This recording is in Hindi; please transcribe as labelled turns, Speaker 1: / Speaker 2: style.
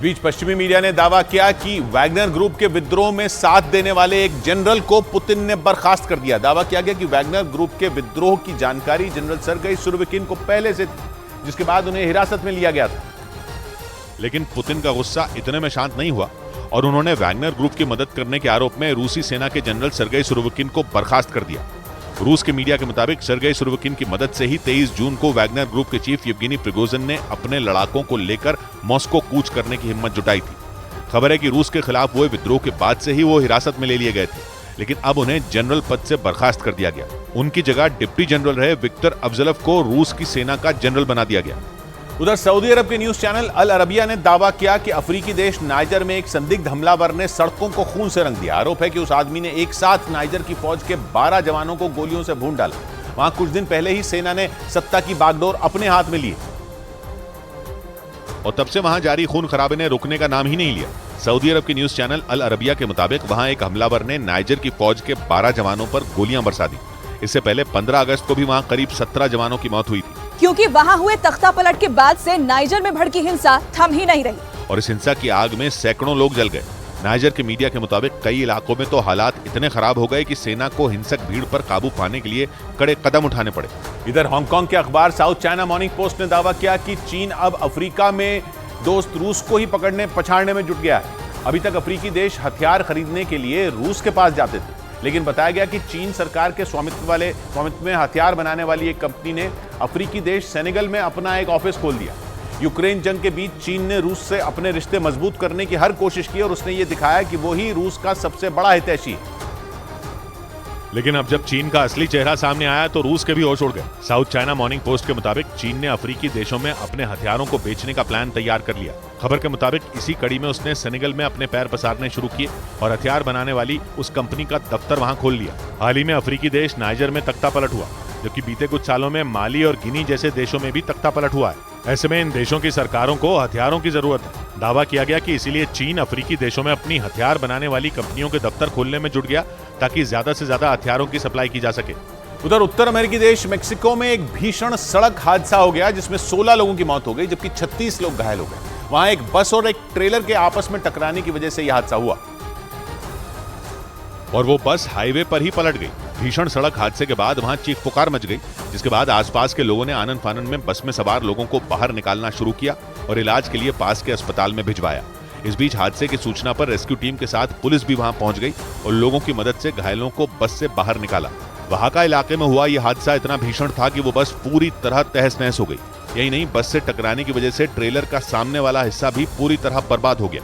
Speaker 1: बीच पश्चिमी मीडिया ने दावा किया कि वैगनर ग्रुप के विद्रोह में साथ देने वाले एक जनरल को पुतिन ने बर्खास्त कर दिया। दावा किया गया कि वैगनर ग्रुप के विद्रोह की जानकारी जनरल सर्गेई सुरोविकिन को पहले से थी, जिसके बाद उन्हें हिरासत में लिया गया था।
Speaker 2: लेकिन पुतिन का गुस्सा इतने में शांत नहीं हुआ और उन्होंने वैगनर ग्रुप की मदद करने के आरोप में रूसी सेना के जनरल सर्गेई सुरोविकिन को बर्खास्त कर दिया। रूस के मीडिया के मुताबिक सर्गेई सुरोविकिन की मदद से ही 23 जून को वैगनर ग्रुप के चीफ येवगेनी प्रिगोजिन ने अपने लड़ाकों को लेकर मॉस्को कूच करने की हिम्मत जुटाई थी। खबर है कि रूस के खिलाफ हुए विद्रोह के बाद से ही वो हिरासत में ले लिए गए थे, लेकिन अब उन्हें जनरल पद से बर्खास्त कर दिया गया। उनकी जगह डिप्टी जनरल रहे विक्टर अफजलव को रूस की सेना का जनरल बना दिया गया।
Speaker 1: उधर सऊदी अरब के न्यूज चैनल अल अरबिया ने दावा किया कि अफ्रीकी देश नाइजर में एक संदिग्ध हमलावर ने सड़कों को खून से रंग दिया। आरोप है कि उस आदमी ने एक साथ नाइजर की फौज के 12 जवानों को गोलियों से भून डाला। वहां कुछ दिन पहले ही सेना ने सत्ता की बागडोर अपने हाथ में ली
Speaker 2: और तब से वहां जारी खून खराबे ने रुकने का नाम ही नहीं लिया। सऊदी अरब के न्यूज चैनल अल अरबिया के मुताबिक वहां एक हमलावर ने नाइजर की फौज के 12 जवानों पर गोलियां बरसा दी। इससे पहले 15 अगस्त को भी वहां करीब 17 जवानों की मौत हुई थी,
Speaker 3: क्योंकि वहां हुए तख्ता पलट के बाद से नाइजर में भड़की हिंसा थम ही नहीं रही
Speaker 2: और इस हिंसा की आग में सैकड़ों लोग जल गए। नाइजर के मीडिया के मुताबिक कई इलाकों में तो हालात इतने खराब हो गए कि सेना को हिंसक भीड़ पर काबू पाने के लिए कड़े कदम उठाने पड़े।
Speaker 1: इधर हांगकांग के अखबार साउथ चाइना मॉर्निंग पोस्ट ने दावा किया कि चीन अब अफ्रीका में दोस्त रूस को ही पकड़ने पछाड़ने में जुट गया है। अभी तक अफ्रीकी देश हथियार खरीदने के लिए रूस के पास जाते थे, लेकिन बताया गया कि चीन सरकार के स्वामित्व में हथियार बनाने वाली एक कंपनी ने अफ्रीकी देश सेनेगल में अपना एक ऑफिस खोल दिया। यूक्रेन जंग के बीच चीन ने रूस से अपने रिश्ते मजबूत करने की हर कोशिश की और उसने ये दिखाया कि वो ही रूस का सबसे बड़ा हितैषी है।
Speaker 2: लेकिन अब जब चीन का असली चेहरा सामने आया तो रूस के भी होश उड़ गए। साउथ चाइना मॉर्निंग पोस्ट के मुताबिक चीन ने अफ्रीकी देशों में अपने हथियारों को बेचने का प्लान तैयार कर लिया। खबर के मुताबिक इसी कड़ी में उसने सेनेगल में अपने पैर पसारने शुरू किए और हथियार बनाने वाली उस कंपनी का दफ्तर वहां खोल लिया। हाल ही में अफ्रीकी देश नाइजर में तख्ता पलट हुआ, जबकि बीते कुछ सालों में माली और गिनी जैसे देशों में भी तख्ता पलट हुआ है। ऐसे में इन देशों की सरकारों को हथियारों की जरूरत है। दावा किया गया कि इसीलिए चीन अफ्रीकी देशों में अपनी हथियार बनाने वाली कंपनियों के दफ्तर खोलने में जुट गया, ताकि ज्यादा से ज्यादा हथियारों की सप्लाई की जा सके।
Speaker 1: उधर उत्तर अमेरिकी देश मेक्सिको में एक भीषण सड़क हादसा हो गया, जिसमें 16 लोगों की मौत हो गई, जबकि 36 लोग घायल हो गए। वहां एक बस और एक ट्रेलर के आपस में टकराने की वजह से यह हादसा हुआ
Speaker 2: और वो बस हाईवे पर ही पलट गई। भीषण सड़क हादसे के बाद वहां चीख पुकार मच गई, जिसके बाद आसपास के लोगों ने आनन फानन में बस में सवार लोगों को बाहर निकालना शुरू किया और इलाज के लिए पास के अस्पताल में भिजवाया। इस बीच हादसे की सूचना पर रेस्क्यू टीम के साथ पुलिस भी वहां पहुंच गई और लोगों की मदद से घायलों को बस से बाहर निकाला। वहां का इलाके में हुआ यह हादसा इतना भीषण था कि वो बस पूरी तरह तहस नहस हो गई। यही नहीं, बस से टकराने की वजह से ट्रेलर का सामने वाला हिस्सा भी पूरी तरह बर्बाद हो गया।